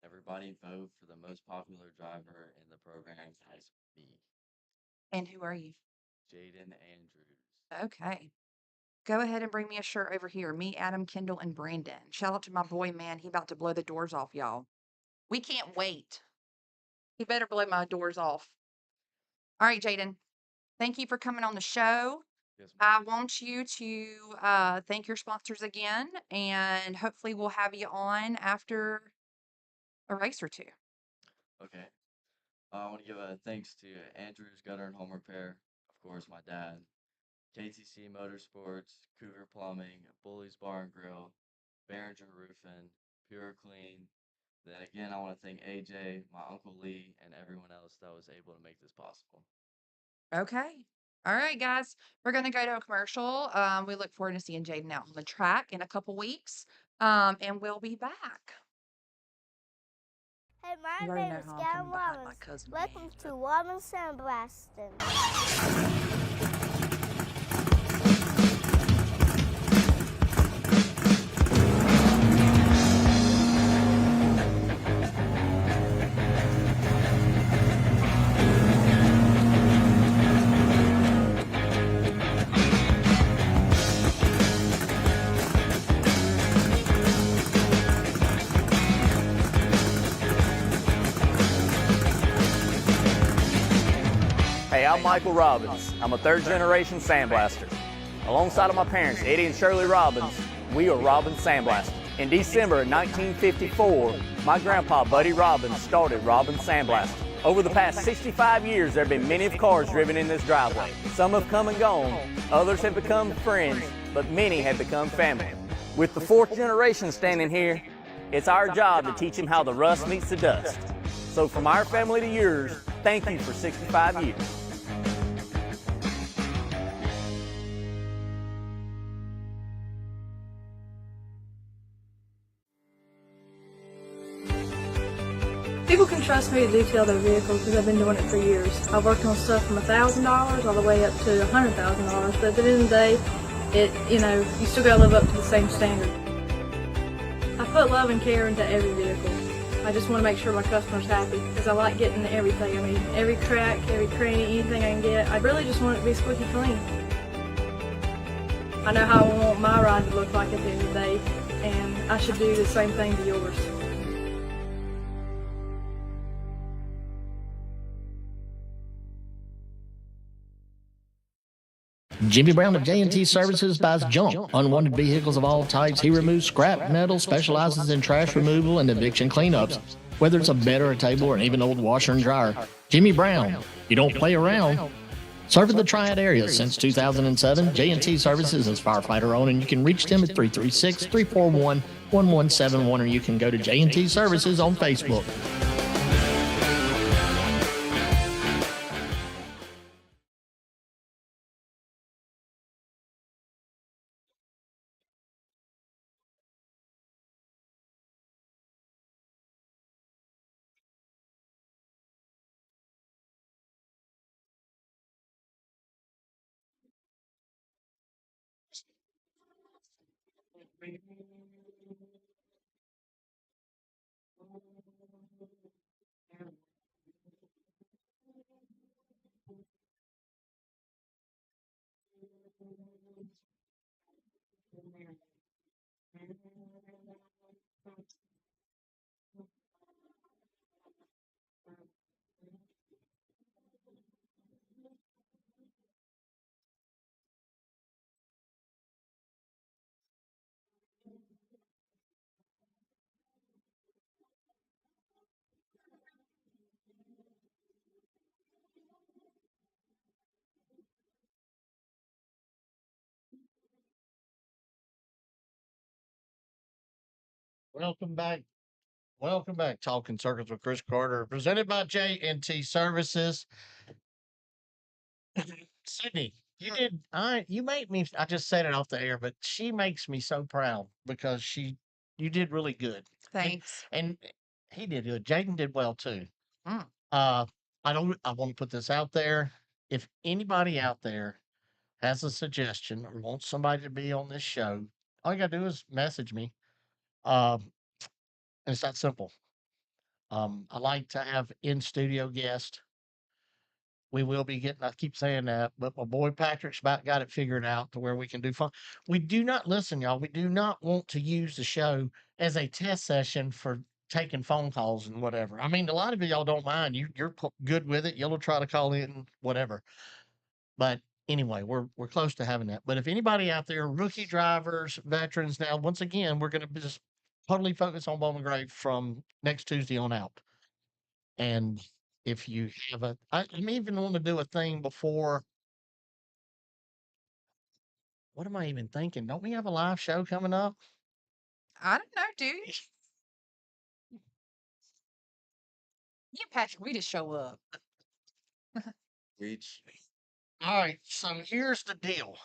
Everybody vote for the most popular driver in the program as me, And who are you? Jaden Andrews. Okay. Go ahead and bring me a shirt over here. Me, Adam, Kendall, and Brandon. Shout out to my boy, man. He about to blow the doors off, y'all. We can't wait. He better blow my doors off. All right, Jaden. Thank you for coming on the show. Yes, I want you to thank your sponsors again, and hopefully we'll have you on after a race or two. okay. I want to give a thanks to Andrews Gutter and Home Repair, of course, my dad, KTC Motorsports, Cougar Plumbing, Bully's Bar and Grill, Behringer Roofing, Pure Clean. Then again, I want to thank AJ, my Uncle Lee, and everyone else that was able to make this possible. Okay. All right, guys. We're going to go to a commercial. We look forward to seeing Jaden out on the track in a couple weeks, and we'll be back. Hey, You my already name know is how I'm Gavin coming behind my Robbins. cousin. Welcome man. to Robbins Sandblasting. Hey, I'm Michael Robbins. I'm a third-generation sandblaster. Alongside of my parents, Eddie and Shirley Robbins, we are Robbins Sandblasting. In December of 1954, my grandpa, Buddy Robbins, started Robbins Sandblasting. Over the past 65 years, there have been many of cars driven in this driveway. Some have come and gone, others have become friends, but many have become family. With the fourth generation standing here, it's our job to teach them how the rust meets the dust. So from our family to yours, thank you for 65 years. People can trust me to detail their vehicles because I've been doing it for years. I've worked on stuff from $1,000 all the way up to $100,000, but at the end of the day, you still gotta live up to the same standard. I put love and care into every vehicle. I just want to make sure my customer's happy because I like getting everything. I mean, every crack, every cranny, anything I can get. I really just want it to be squeaky clean. I know how I want my ride to look like at the end of the day, and I should do the same thing to yours. Jimmy Brown of J&T Services buys junk, unwanted vehicles of all types. He removes scrap metal, specializes in trash removal and eviction cleanups. Whether it's a bed or a table or an even old washer and dryer, Jimmy Brown, you don't play around. Serving the Triad area since 2007, J&T Services is firefighter owned, and you can reach them at 336-341-1171, or you can go to J&T Services on Facebook. Welcome back. Welcome back. Talking Circles with Chris Carter, presented by J&T Services. Sydney, you make me, I just said it off the air, but she makes me so proud because you did really good. Thanks. And he did good. Jaden did well too. Mm. I want to put this out there. If anybody out there has a suggestion or wants somebody to be on this show, all you gotta do is message me. And it's that simple. I like to have in studio guests. We will be getting, I keep saying that, but my boy Patrick's about got it figured out to where we can do fun. We do not listen, y'all. We do not want to use the show as a test session for taking phone calls and whatever. I mean, a lot of y'all don't mind. You're good with it. You'll try to call in, whatever. But anyway, we're close to having that. But if anybody out there, rookie drivers, veterans, now once again, we're going to just totally focus on Bowman Gray from next Tuesday on out. And if you have I'm even want to do a thing before. What am I even thinking? Don't we have a live show coming up? I don't know, dude. You and Patrick, we just show up. Reach. All right. So here's the deal.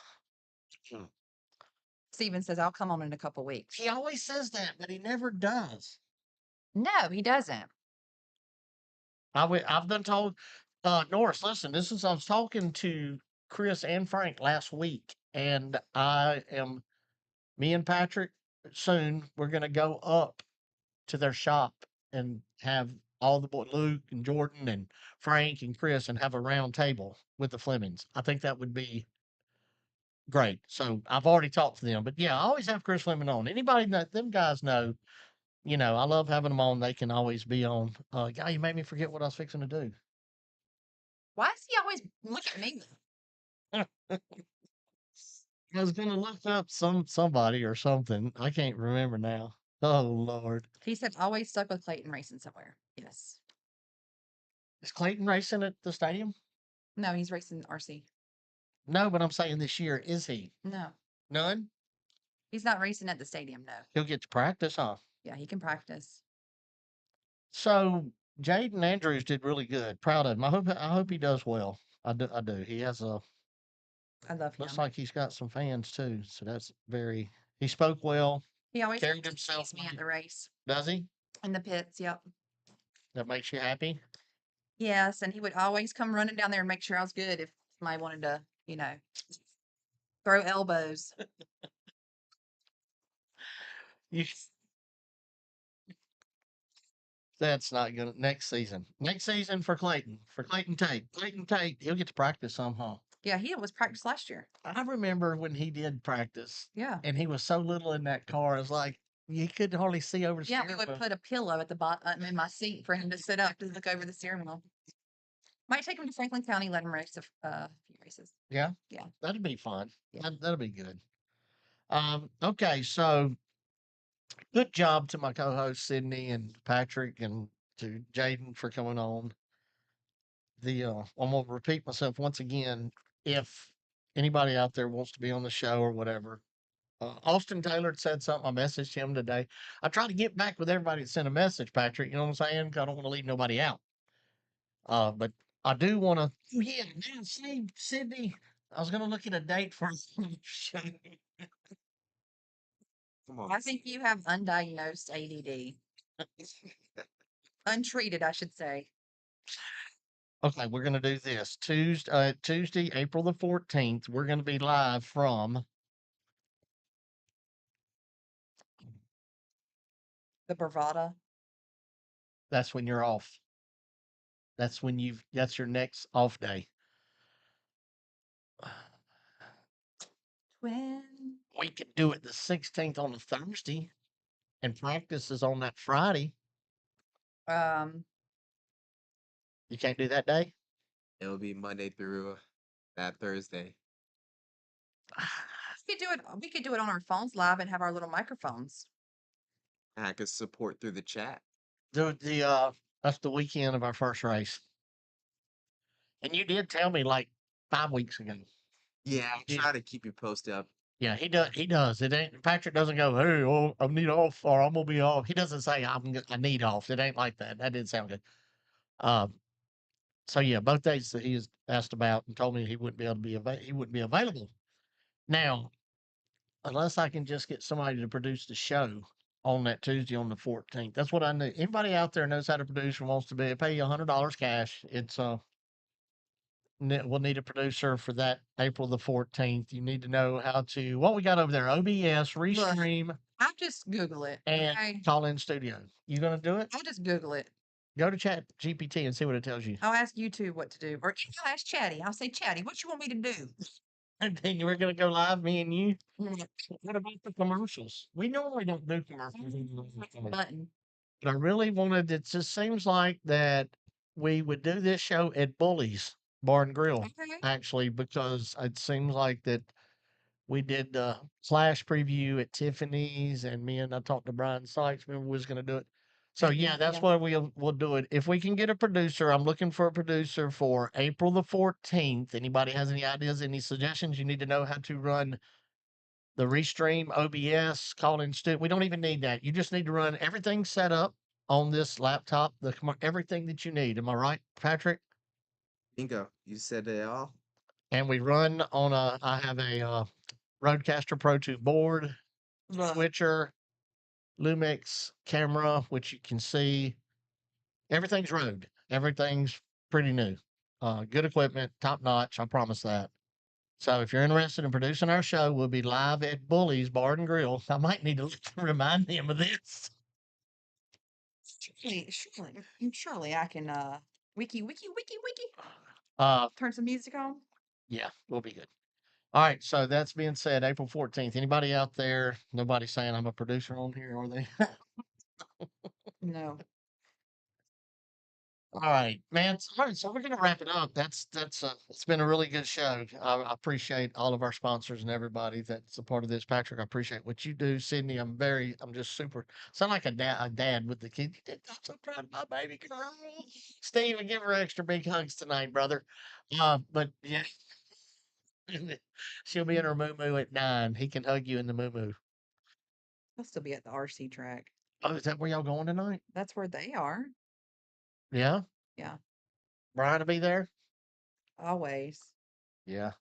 Steven says, I'll come on in a couple weeks. He always says that, but he never does. No, he doesn't. I've been told, Norris, listen, I was talking to Chris and Frank last week, and me and Patrick, soon, we're going to go up to their shop and have all the boys, Luke and Jordan and Frank and Chris, and have a round table with the Flemings. I think that would be great. So I've already talked to them, but yeah, I always have Chris Fleming on. Anybody that them guys know, I love having them on. They can always be on. Guy, you made me forget what I was fixing to do. Why does he always look at me? I was gonna look up somebody or something. I can't remember now. Oh Lord. He said always stuck with Clayton racing somewhere. Yes. Is Clayton racing at the stadium? No, he's racing RC. No, but I'm saying this year, is he? No, None? he's not racing at the stadium. No. He'll get to practice, huh? Yeah, he can practice. So Jaden Andrews did really good. Proud of him. I hope he does well. I do. He has a I love him. looks like he's got some fans too. So that's very he spoke well. He always carried comes to himself tease me at well. the race Does he? in the pits. Yep. That makes you happy? Yes, and he would always come running down there and make sure I was good if somebody wanted to, throw elbows. You That's not gonna next season. Next season for Clayton. For Clayton Tate. Clayton Tate, he'll get to practice somehow. Yeah, he was practice last year. I remember when he did practice Yeah. and he was so little in that car. It's like you couldn't hardly see over the Yeah, we steering would wheel. put a pillow at the bottom in my seat for him to sit up to look over the steering wheel. Might take him to Franklin County, let him race a few races. Yeah. Yeah. That'd be fun. Yeah. That'll be good. Okay, so good job to my co-host Sydney and Patrick and to Jaden for coming on. I'm gonna repeat myself once again. If anybody out there wants to be on the show or whatever, Austin Taylor had said something. I messaged him today. I try to get back with everybody that sent a message, Patrick. You know what I'm saying? 'Cause I don't want to leave nobody out. But I do want to. Oh yeah, now see, Sydney. I was gonna look at a date for the show. Come on. I think you have undiagnosed ADD. Untreated, I should say. Okay, we're gonna do this Tuesday, April the 14th. We're gonna be live from The bravada. that's when you're off. That's your next off day. Twin. We could do it the 16th on a Thursday and practice is on that Friday. Um, You can't do that day? It'll be Monday through that Thursday. we could do it on our phones live and have our little microphones. I could support through the chat. That's the weekend of our first race. And you did tell me like 5 weeks ago. Yeah, I'll Yeah. try to keep you posted up. Yeah, he does. It ain't Patrick doesn't go, hey, oh, I need off or I'm gonna be off. He doesn't say I need off. It ain't like that. That didn't sound good. So yeah, both days that he was asked about and told me he wouldn't be able to he wouldn't be available. Now, unless I can just get somebody to produce the show on that Tuesday on the 14th. That's what I knew. Anybody out there knows how to produce or wants to pay you $100 cash. It's we'll need a producer for that April the 14th. You need to know how to what we got over there, OBS, Restream, I'll just Google it. and Okay? Call In Studio. You gonna do it? I'll just Google it. Go to Chat GPT and see what it tells you. I'll ask YouTube what to do. Or I'll ask Chatty. I'll say, Chatty, what you want me to do? And then we're gonna go live, me and you. Mm, What about the commercials? We normally don't do commercials. Button. But I really wanted, it just seems like that we would do this show at Bully's Bar and Grill, Okay. actually, because it seems like that we did the Flash preview at Tiffany's and I talked to Brian Sykes, remember we was going to do it. So yeah, that's Yeah. why we'll do it. If we can get a producer, I'm looking for a producer for April the 14th. Anybody has any ideas, any suggestions? You need to know how to run the Restream, OBS, Call In Studio. We don't even need that. You just need to run everything set up on this laptop, everything that you need. Am I right, Patrick? Bingo. You said it all. And we run on I have a Rodecaster Pro 2 board, switcher, Lumix camera, which you can see. Everything's Rode. Everything's pretty new. Good equipment, top notch. I promise that. So if you're interested in producing our show, we'll be live at Bully's Bar and Grill. I might need to remind them of this. Surely I can wiki. Uh, Turn some music on. yeah, we'll be good. All right. So that's being said, April 14th. Anybody out there? Nobody saying I'm a producer on here, are they? No. All right, man. All right, so we're gonna wrap it up. It's been a really good show. I appreciate all of our sponsors and everybody that's a part of this. Patrick, I appreciate what you do. Sydney, I'm just super. Sound like a dad with the kid. I'm so proud of my baby girl. Steve, and give her extra big hugs tonight, brother. But yeah, she'll be in her moo at 9. He can hug you in the moo. I'll still be at the RC track. Oh, is that where y'all going tonight? That's where they are. Yeah, Yeah, Brian will be there. always. Yeah,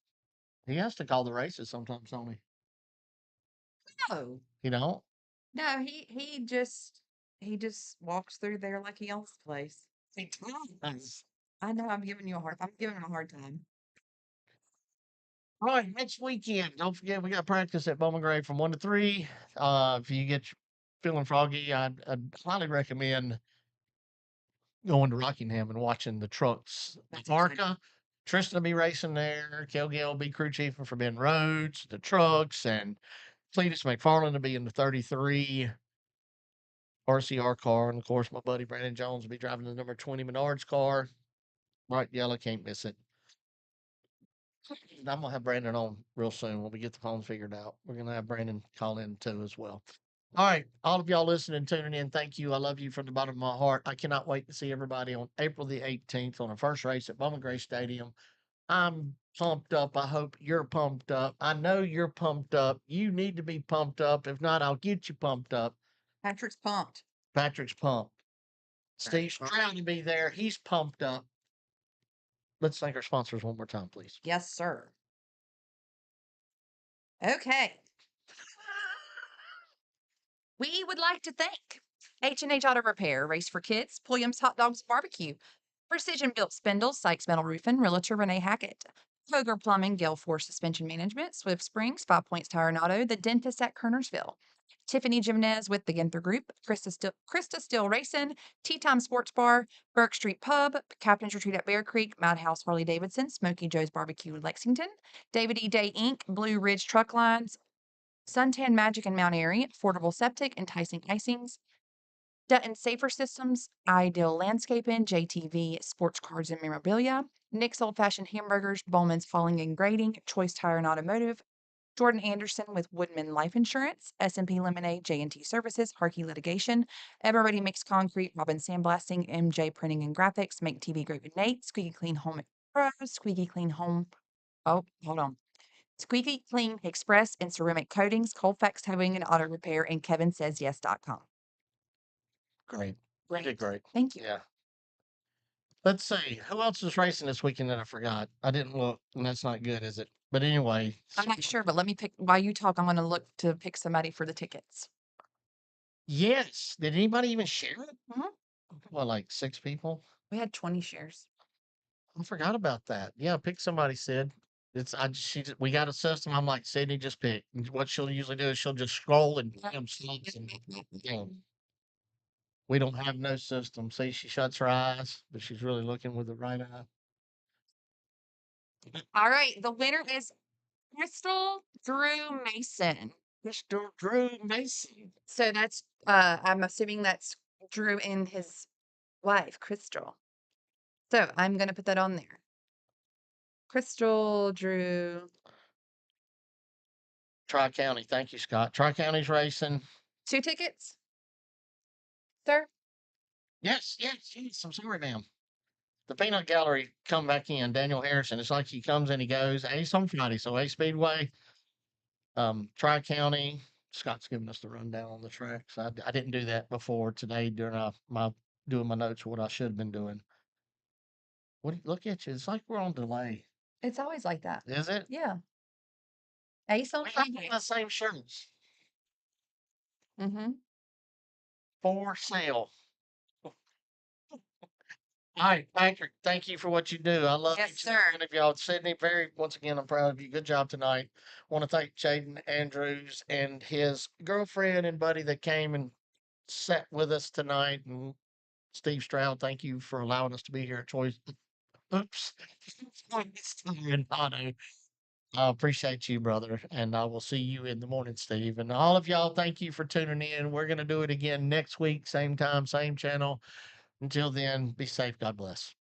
he has to call the races sometimes, don't he? No, You know. no, he just walks through there like he owns the place. He does. I know I'm giving him a hard time. All right, next weekend. Don't forget we got practice at Bowman Gray from 1 to 3. If you get feeling froggy, I'd highly recommend going to Rockingham and watching the trucks. That's exciting. Arca, Tristan will be racing there. Kel Gill will be crew chiefing for Ben Rhodes, the trucks, and Cletus McFarland will be in the 33 RCR car. And of course, my buddy Brandon Jones will be driving the number 20 Menards car. Bright yellow, can't miss it. I'm gonna have Brandon on real soon when we get the phones figured out. We're gonna have Brandon call in too as well. All right, all of y'all listening, tuning in, thank you. I love you from the bottom of my heart. I cannot wait to see everybody on April the 18th on the first race at Bowman Gray Stadium. I'm pumped up. I hope you're pumped up. I know you're pumped up. You need to be pumped up. If not, I'll get you pumped up. Patrick's pumped. Patrick's pumped. Steve Stroud to be there. He's pumped up. Let's thank our sponsors one more time, please. Yes, sir. Okay. We would like to thank H&H Auto Repair, Race for Kids, Pulliam's Hot Dogs Barbecue, Precision Built Spindles, Sykes Metal Roofing, Realtor Renee Hackett, Kroger Plumbing, Gale Force Suspension Management, Swift Springs, 5 Points Tire and Auto, The Dentist at Kernersville, Tiffany Jimenez with the Ginther Group, Krista Still Racing, Tea Time Sports Bar, Burke Street Pub, Captain's Retreat at Bear Creek, Madhouse Harley Davidson, Smoky Joe's Barbecue in Lexington, David E. Day Inc., Blue Ridge Truck Lines, Suntan Magic in Mount Airy, Affordable Septic, Enticing Icings, Dutton Safer Systems, Ideal Landscaping, JTV Sports Cards and Memorabilia, Nick's Old Fashioned Hamburgers, Bowman's Falling and Grading, Choice Tire and Automotive, Jordan Anderson with Woodman Life Insurance, S&P Lemonade, J&T Services, Harkey Litigation, Ever Ready Mix Concrete, Robin Sandblasting, MJ Printing and Graphics, Make TV Great with Nate, Squeaky Clean Home Pros, Squeaky Clean Home. Oh, hold on. Squeaky Clean Express and Ceramic Coatings, Colfax Towing and Auto Repair, and KevinSaysYes.com. Great. You did great. Thank you. Yeah. Let's see. Who else is racing this weekend that I forgot? I didn't look, and that's not good, is it? But anyway. I'm not sure, but let me pick, while you talk, I'm going to look to pick somebody for the tickets. Yes. Did anybody even share it? Mhm. Well, like 6 people? We had 20 shares. I forgot about that. Yeah, pick somebody, Sid. We got a system. I'm like, Sydney, just pick. And what she'll usually do is she'll just scroll and damn slots and we don't have no system. See, she shuts her eyes, but she's really looking with the right eye. All right. The winner is Crystal Drew Mason. Mr. Drew Mason. So that's, I'm assuming that's Drew and his wife, Crystal. So I'm going to put that on there. Crystal Drew. Tri-County. Thank you, Scott. Tri-County's racing. 2 tickets? Sir? Yes. I'm sorry, ma'am. The Peanut Gallery come back in. Daniel Harrison. It's like he comes and he goes. Ace on Friday. So Ace Speedway. Tri-County. Scott's giving us the rundown on the tracks. I didn't do that before today during doing my notes, what I should have been doing. Look at you. It's like we're on delay. It's always like that. Is it? Yeah. Ace on We have Friday. the same shirts. Mm-hmm. For sale. All right, Patrick, thank you for what you do. I love Yes, each and sir. every one of y'all. Sydney, once again, I'm proud of you. Good job tonight. Want to thank Jaden Andrews and his girlfriend and buddy that came and sat with us tonight. And Steve Stroud, thank you for allowing us to be here at Choice. Oops. I appreciate you, brother. And I will see you in the morning, Steve. And all of y'all, thank you for tuning in. We're going to do it again next week, same time, same channel. Until then, be safe. God bless.